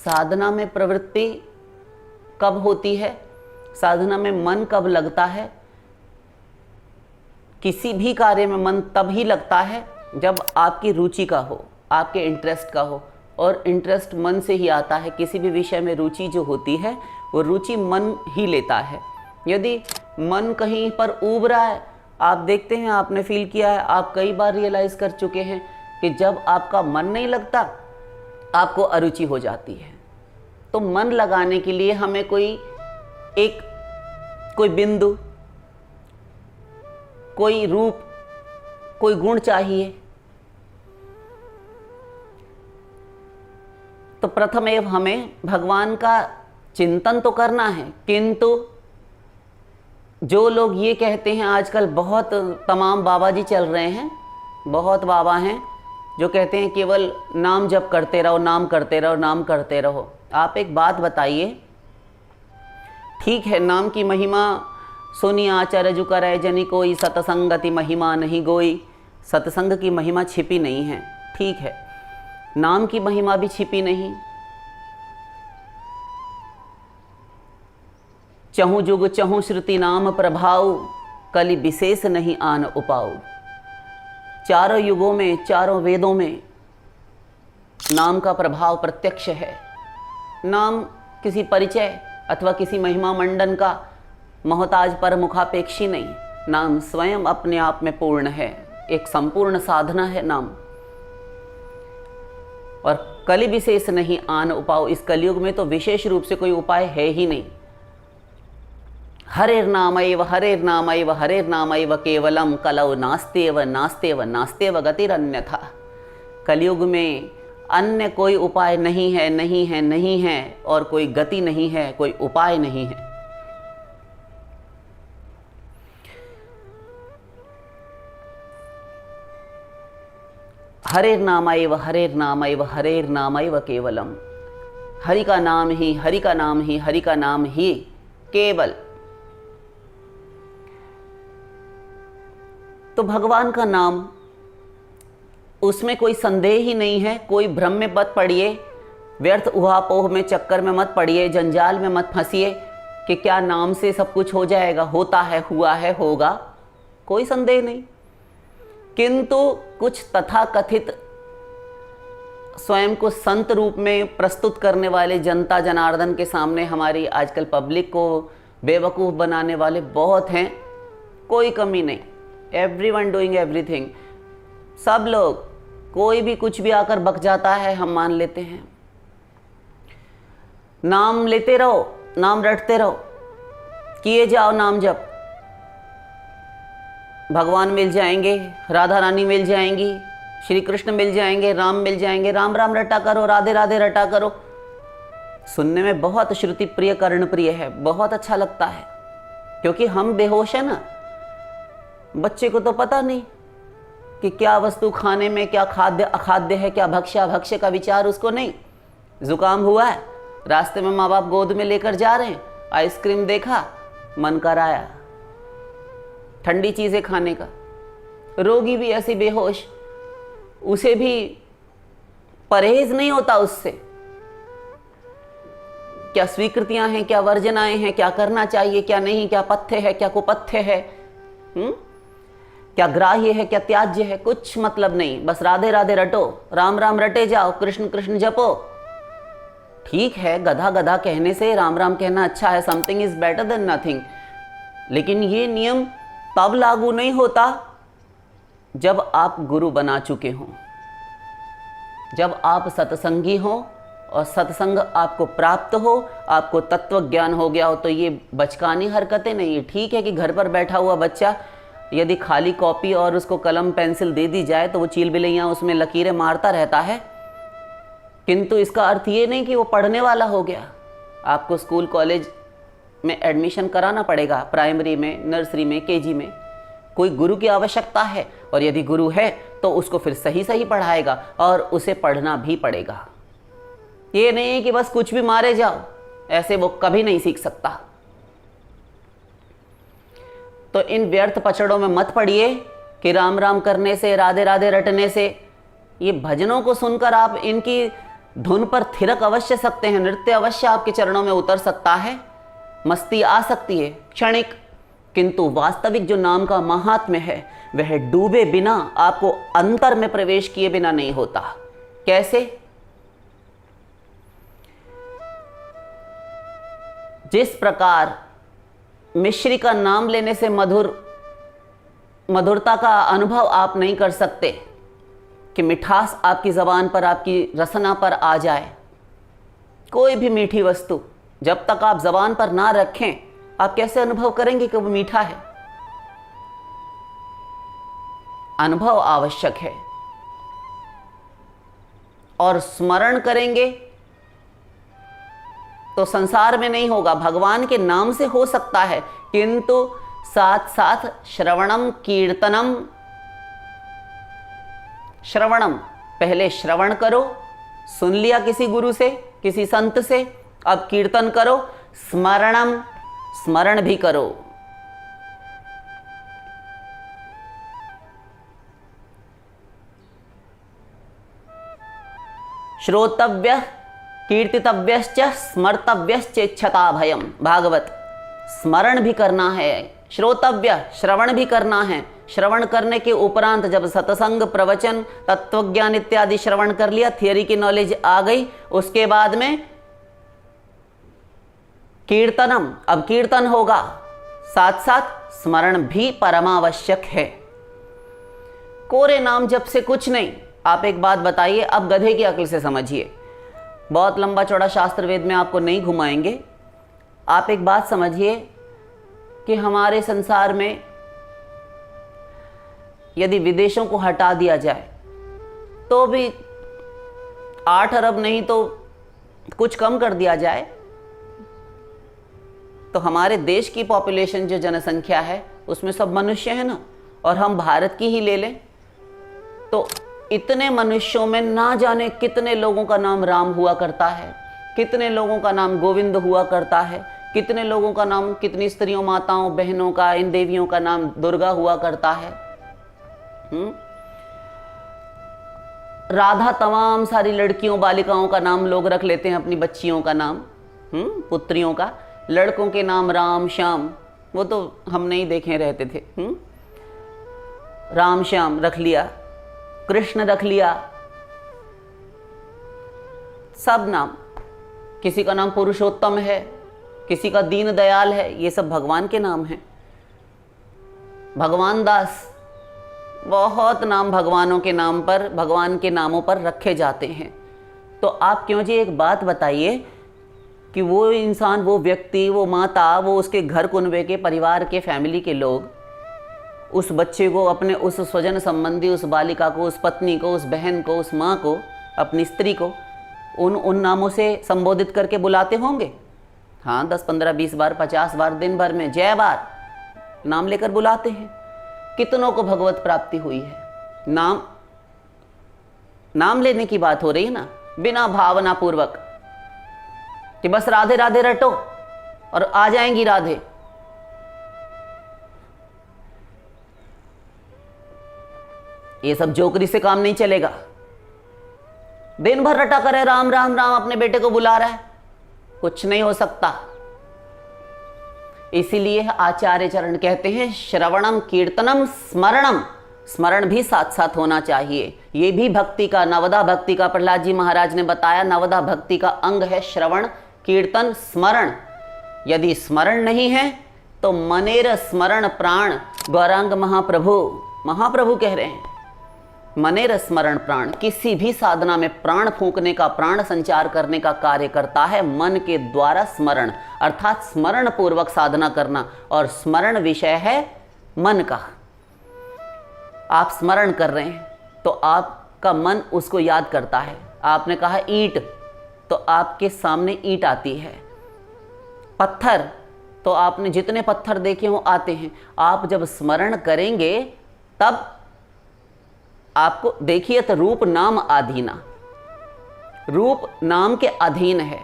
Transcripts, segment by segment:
साधना में प्रवृत्ति कब होती है, साधना में मन कब लगता है। किसी भी कार्य में मन तब ही लगता है जब आपकी रुचि का हो, आपके इंटरेस्ट का हो, और इंटरेस्ट मन से ही आता है। किसी भी विषय में रुचि जो होती है वो रुचि मन ही लेता है। यदि मन कहीं पर ऊब रहा है, आप देखते हैं, आपने फील किया है, आप कई बार रियलाइज कर चुके हैं कि जब आपका मन नहीं लगता आपको अरुचि हो जाती है। तो मन लगाने के लिए हमें कोई बिंदु, कोई रूप, कोई गुण चाहिए। तो प्रथम एवं हमें भगवान का चिंतन तो करना है, किंतु जो लोग ये कहते हैं, आजकल बहुत तमाम बाबा जी चल रहे हैं, बहुत बाबा हैं जो कहते हैं केवल नाम जप करते रहो, नाम करते रहो, नाम करते रहो। आप एक बात बताइए, ठीक है नाम की महिमा सुनी आचार्य जु करे जनी कोई, सतसंगति महिमा नहीं गोई। सत्संग की महिमा छिपी नहीं है, ठीक है, नाम की महिमा भी छिपी नहीं। चहु जुग चहु श्रुति नाम प्रभाव, कलि विशेष नहीं आन उपाऊ। चारों युगों में, चारों वेदों में नाम का प्रभाव प्रत्यक्ष है। नाम किसी परिचय अथवा किसी महिमा मंडन का मोहताज पर मुखापेक्षी नहीं, नाम स्वयं अपने आप में पूर्ण है, एक संपूर्ण साधना है नाम। और कलि विशेष नहीं आन उपाय, इस कलयुग में तो विशेष रूप से कोई उपाय है ही नहीं। हरेर नामैव हरेर नामैव हरेर नामैव केवलम कलौ नास्तेव नास्तेव नास्तेव गतिरन्यथा। कलयुग में अन्य कोई उपाय नहीं है, नहीं है, नहीं है, और कोई गति नहीं है, कोई उपाय नहीं है। हरेर नामैव हरेर नामैव हरेर नामैव केवलम। हरि का नाम ही, हरि का नाम ही, हरि का नाम ही केवल। तो भगवान का नाम, उसमें कोई संदेह ही नहीं है। कोई भ्रम में मत पड़िए, व्यर्थ उहापोह में, चक्कर में मत पड़िए, जंजाल में मत फंसिए कि क्या नाम से सब कुछ हो जाएगा। होता है, हुआ है, होगा, कोई संदेह नहीं। किंतु कुछ तथाकथित स्वयं को संत रूप में प्रस्तुत करने वाले जनता जनार्दन के सामने हमारी आजकल पब्लिक को बेवकूफ़ बनाने वाले बहुत हैं, कोई कमी नहीं। एवरीवन डूइंग एवरीथिंग, सब लोग, कोई भी कुछ भी आकर बक जाता है, हम मान लेते हैं। नाम लेते रहो, नाम रटते रहो, किए जाओ नाम जप, भगवान मिल जाएंगे, राधा रानी मिल जाएंगी, श्री कृष्ण मिल जाएंगे, राम मिल जाएंगे। राम राम रटा करो, राधे राधे रटा करो। सुनने में बहुत श्रुति प्रिय, कर्ण प्रिय है, बहुत अच्छा लगता है, क्योंकि हम बेहोश है ना। बच्चे को तो पता नहीं कि क्या वस्तु खाने में, क्या खाद्य अखाद्य है, क्या भक्ष्य अभक्ष्य का विचार उसको नहीं। जुकाम हुआ है, रास्ते में माँ बाप गोद में लेकर जा रहे हैं, आइसक्रीम देखा, मन कराया ठंडी चीजें खाने का। रोगी भी ऐसी बेहोश, उसे भी परहेज नहीं होता उससे। क्या स्वीकृतियां हैं, क्या वर्जनाएं हैं, क्या करना चाहिए, क्या नहीं, क्या पथ्य है, क्या कुपथ्य है, क्या ग्राह्य है, क्या त्याज्य है, कुछ मतलब नहीं। बस राधे राधे रटो, राम राम रटे जाओ, कृष्ण कृष्ण जपो। ठीक है, गधा गधा कहने से राम राम कहना अच्छा है, something is better than nothing. लेकिन ये नियम तब लागू नहीं होता जब आप गुरु बना चुके हों, जब आप सत्संगी हों और सत्संग आपको प्राप्त हो, आपको तत्व ज्ञान हो गया हो। तो ये बचकानी हरकतें नहीं है। ठीक है कि घर पर बैठा हुआ बच्चा यदि खाली कॉपी और उसको कलम पेंसिल दे दी जाए तो वो चील बिलैया उसमें लकीरें मारता रहता है, किंतु इसका अर्थ ये नहीं कि वो पढ़ने वाला हो गया। आपको स्कूल कॉलेज में एडमिशन कराना पड़ेगा, प्राइमरी में, नर्सरी में, केजी में। कोई गुरु की आवश्यकता है, और यदि गुरु है तो उसको फिर सही सही पढ़ाएगा और उसे पढ़ना भी पड़ेगा। ये नहीं है कि बस कुछ भी मारे जाओ, ऐसे वो कभी नहीं सीख सकता। तो इन व्यर्थ पचड़ों में मत पड़िए कि राम राम करने से, राधे राधे रटने से। ये भजनों को सुनकर आप इनकी धुन पर थिरक अवश्य सकते हैं, नृत्य अवश्य आपके चरणों में उतर सकता है, मस्ती आ सकती है क्षणिक, किंतु वास्तविक जो नाम का महात्म्य है वह डूबे बिना, आपको अंतर में प्रवेश किए बिना नहीं होता। कैसे? जिस प्रकार मिश्री का नाम लेने से मधुरता का अनुभव आप नहीं कर सकते कि मिठास आपकी ज़बान पर, आपकी रसना पर आ जाए। कोई भी मीठी वस्तु जब तक आप ज़बान पर ना रखें, आप कैसे अनुभव करेंगे कि वो मीठा है? अनुभव आवश्यक है। और स्मरण करेंगे तो संसार में नहीं होगा, भगवान के नाम से हो सकता है, किंतु साथ साथ श्रवणम कीर्तनम। श्रवणम, पहले श्रवण करो, सुन लिया किसी गुरु से, किसी संत से, अब कीर्तन करो। स्मरणम, स्मरण भी करो। श्रोतव्य कीर्तितव्यश्च स्मर्तव्यश्चेच्छता भयम। भागवत। स्मरण भी करना है, श्रोतव्य, श्रवण भी करना है। श्रवण करने के उपरांत जब सत्संग, प्रवचन, तत्वज्ञान इत्यादि श्रवण कर लिया, थियरी की नॉलेज आ गई, उसके बाद में कीर्तनम, अब कीर्तन होगा, साथ साथ स्मरण भी परमावश्यक है। कोरे नाम जप से कुछ नहीं। आप एक बात बताइए, अब गधे की अक्ल से समझिए, बहुत लंबा चौड़ा शास्त्र वेद में आपको नहीं घुमाएंगे। आप एक बात समझिए कि हमारे संसार में यदि विदेशों को हटा दिया जाए तो भी 8 अरब नहीं तो कुछ कम कर दिया जाए, तो हमारे देश की पॉपुलेशन जो जनसंख्या है उसमें सब मनुष्य है ना, और हम भारत की ही ले लें तो इतने मनुष्यों में ना जाने कितने लोगों का नाम राम हुआ करता है, कितने लोगों का नाम गोविंद हुआ करता है, कितने लोगों का नाम, कितनी स्त्रियों, माताओं, बहनों का, इन देवियों का नाम दुर्गा हुआ करता है। राधा, तमाम सारी लड़कियों, बालिकाओं का नाम लोग रख लेते हैं, अपनी बच्चियों का नाम, पुत्रियों का। लड़कों के नाम राम, श्याम, वो तो हम नहीं देखे रहते थे। राम श्याम रख लिया, कृष्ण रख लिया, सब नाम। किसी का नाम पुरुषोत्तम है, किसी का दीन दयाल है, ये सब भगवान के नाम हैं। भगवान दास, बहुत नाम भगवानों के नाम पर, भगवान के नामों पर रखे जाते हैं। तो आप क्यों जी एक बात बताइए कि वो इंसान, वो व्यक्ति, वो माता, वो उसके घर कुनबे के, परिवार के, फैमिली के लोग उस बच्चे को, अपने उस स्वजन संबंधी, उस बालिका को, उस पत्नी को, उस बहन को, उस माँ को, अपनी स्त्री को उन नामों से संबोधित करके बुलाते होंगे? हाँ, 10, 15, 20 बार, 50 बार, दिन भर में जय बार नाम लेकर बुलाते हैं। कितनों को भगवत प्राप्ति हुई है? नाम लेने की बात हो रही है ना, बिना भावना पूर्वक कि बस राधे राधे रटो और आ जाएंगी राधे। ये सब जोकरी से काम नहीं चलेगा। दिन भर रटा करे राम राम राम, अपने बेटे को बुला रहा है, कुछ नहीं हो सकता। इसीलिए आचार्य चरण कहते हैं श्रवणम कीर्तनम स्मरणम, स्मरण भी साथ साथ होना चाहिए। ये भी भक्ति का, नवदा भक्ति का, प्रहलाद जी महाराज ने बताया, नवदा भक्ति का अंग है श्रवण, कीर्तन, स्मरण। यदि स्मरण नहीं है तो मनेर स्मरण प्राण। गौरांग महाप्रभु कह रहे हैं, मनेर स्मरण प्राण। किसी भी साधना में प्राण फूंकने का, प्राण संचार करने का कार्य करता है मन के द्वारा स्मरण, अर्थात स्मरण पूर्वक साधना करना। और स्मरण विषय है मन का। आप स्मरण कर रहे हैं तो आपका मन उसको याद करता है। आपने कहा ईंट, तो आपके सामने ईंट आती है। पत्थर, तो आपने जितने पत्थर देखे हो आते हैं। आप जब स्मरण करेंगे तब आपको, देखिए तो रूप नाम अधीना, रूप नाम के अधीन है।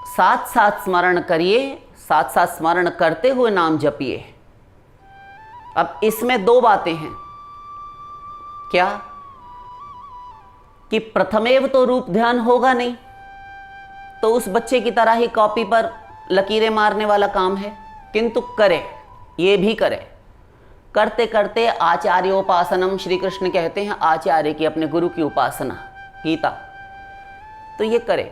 साथ साथ स्मरण करिए, साथ साथ स्मरण करते हुए नाम जपिए। अब इसमें 2 बातें हैं। क्या? कि प्रथमेव तो रूप ध्यान होगा नहीं, तो उस बच्चे की तरह ही कॉपी पर लकीरें मारने वाला काम है, किंतु करे, ये भी करे। करते करते आचार्योपासनम, श्री कृष्ण कहते हैं आचार्य की, अपने गुरु की उपासना, गीता, तो ये करे।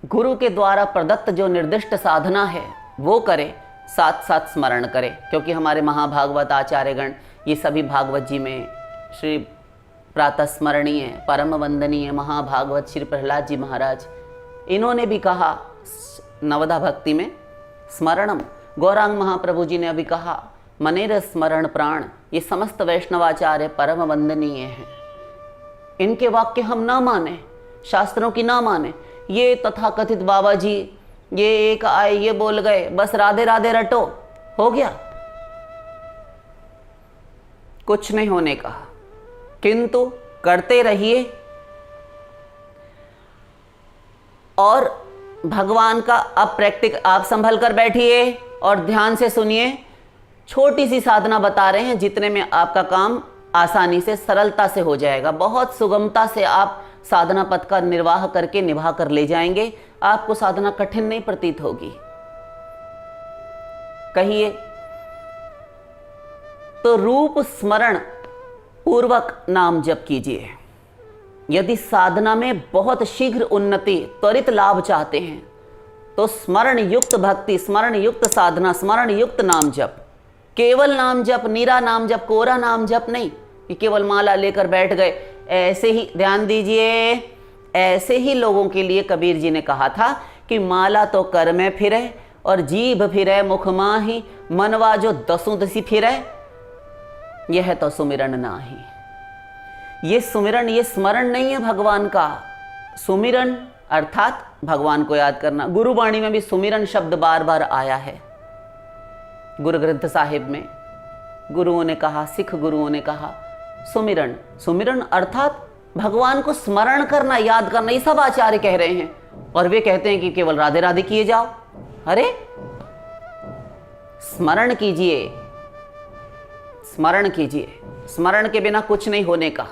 गुरु के द्वारा प्रदत्त जो निर्दिष्ट साधना है वो करे, साथ साथ स्मरण करे, क्योंकि हमारे महाभागवत आचार्यगण ये सभी भागवत जी में श्री प्रातः स्मरणीय, परम वंदनीय महाभागवत श्री प्रहलाद जी महाराज, इन्होंने भी कहा नवदा भक्ति में स्मरणम। गौरांग महाप्रभु जी ने अभी कहा मनेर स्मरण प्राण। ये समस्त वैष्णवाचार्य परम वंदनीय हैं। इनके वाक्य हम ना माने, शास्त्रों की ना माने। ये तथाकथित बाबा जी ये एक आए, ये बोल गए, बस राधे राधे रटो, हो गया, कुछ नहीं होने का। किंतु करते रहिए और भगवान का अब प्रैक्टिक आप संभल कर बैठिए और ध्यान से सुनिए। छोटी सी साधना बता रहे हैं, जितने में आपका काम आसानी से, सरलता से हो जाएगा। बहुत सुगमता से आप साधना पथ का निर्वाह करके निभा कर ले जाएंगे। आपको साधना कठिन नहीं प्रतीत होगी। कहिए तो रूप स्मरण पूर्वक नाम जप कीजिए। यदि साधना में बहुत शीघ्र उन्नति, त्वरित लाभ चाहते हैं तो स्मरण युक्त भक्ति, स्मरण युक्त साधना, स्मरण युक्त नाम जप। केवल नाम जप, नीरा नाम जप, कोरा नाम जप नहीं कि केवल माला लेकर बैठ गए। ऐसे ही ध्यान दीजिए, ऐसे ही लोगों के लिए कबीर जी ने कहा था कि माला तो कर में फिरे और जीभ फिरे मुख माही, मनवा जो दसों दसी फिरे, यह तो सुमिरन नाही। ये सुमिरन, ये स्मरण नहीं है भगवान का। सुमिरन अर्थात भगवान को याद करना। गुरुवाणी में भी सुमिरन शब्द बार बार आया है। गुरु ग्रंथ साहिब में गुरुओं ने कहा, सिख गुरुओं ने कहा सुमिरन। सुमिरन अर्थात भगवान को स्मरण करना, याद करना। ये सब आचार्य कह रहे हैं और वे कहते हैं कि केवल राधे राधे किए जाओ। अरे स्मरण कीजिए, स्मरण कीजिए। स्मरण के बिना कुछ नहीं होने का।